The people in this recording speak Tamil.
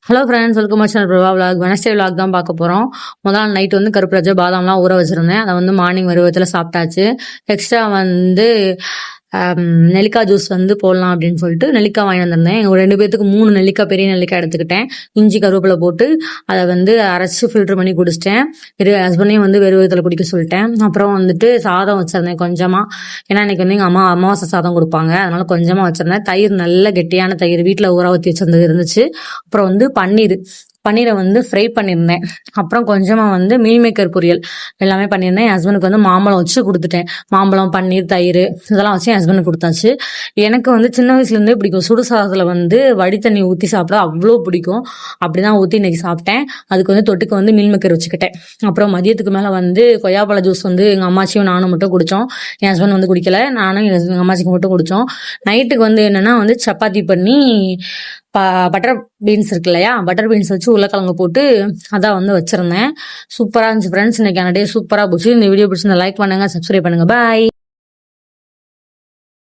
Hello friends, welcome to channel Prabha vlog. Wednesday vlog தான் பார்க்க போகிறோம். முதல் நாள் நைட் வந்து கருப்பு ரஜா பாதாம்லாம் ஊற வச்சிருந்தேன். அதை வந்து மார்னிங் வறுவத்தில் சாப்பிட்டாச்சு. எக்ஸ்ட்ரா வந்து நெல்லிக்காய் ஜூஸ் வந்து போடலாம் அப்படின்னு சொல்லிட்டு நெல்லிக்காய் வாங்கி வந்திருந்தேன். எங்கள் 2 பேத்துக்கு 3 நெல்லிக்காய், பெரிய நெல்லிக்காய் எடுத்துக்கிட்டேன். இஞ்சி கருவேப்பிலை போட்டு அதை வந்து அரைச்சி ஃபில்டர் பண்ணி குடிச்சிட்டேன். ஹஸ்பண்டையும் வந்து வெறுவத்தில் குடிக்க சொல்லிட்டேன். அப்புறம் வந்துட்டு சாதம் வச்சிருந்தேன் கொஞ்சமாக. ஏன்னா இன்னைக்கு வந்து எங்கள் அமாவாசை சாதம் கொடுப்பாங்க, அதனால கொஞ்சமாக வச்சிருந்தேன். தயிர், நல்ல கெட்டியான தயிர் வீட்டில் ஊற ஊற்றி வச்சிருந்தது இருந்துச்சு. அப்புறம் வந்து பன்னீரை வந்து ஃப்ரை பண்ணியிருந்தேன். அப்புறம் கொஞ்சமாக வந்து மீல் மேக்கர் பொரியல் எல்லாமே பண்ணியிருந்தேன். என் ஹஸ்பண்டுக்கு வந்து மாம்பழம் வச்சு கொடுத்துட்டேன். மாம்பழம், பன்னீர், தயிர் இதெல்லாம் வச்சு என் ஹஸ்பண்டுக்கு கொடுத்தாச்சு. எனக்கு வந்து சின்ன வயசுலேருந்தே பிடிக்கும். சுடு சாதத்தில் வந்து வடி தண்ணி ஊற்றி சாப்பிட அவ்வளோ பிடிக்கும். அப்படிதான் ஊற்றி இன்னைக்கு சாப்பிட்டேன். அதுக்கு வந்து தொட்டுக்கு வந்து மீல் மேக்கர் வச்சுக்கிட்டேன். அப்புறம் மதியத்துக்கு மேலே வந்து கொய்யாப்பழ ஜூஸ் வந்து எங்கள் அம்மாச்சியும் நானும் மட்டும் குடித்தோம். என் ஹஸ்பண்ட் வந்து குடிக்கல, நானும் எங்கள் அம்மாச்சிக்கு மட்டும் குடித்தோம். நைட்டுக்கு வந்து என்னென்னா வந்து சப்பாத்தி பண்ணி பட்டர் பீன்ஸ் இருக்கு இல்லையா, பட்டர் பீன்ஸ் வச்சு உருளைக்கிழங்கு போட்டு அதான் வந்து வச்சிருந்தேன். சூப்பராக இருந்துச்சு ஃப்ரெண்ட்ஸ். இன்னைக்கு டே சூப்பராக போச்சு. இந்த வீடியோ பிடிச்சிருந்தா லைக் பண்ணுங்க, சப்ஸ்கிரைப் பண்ணுங்க. பாய்.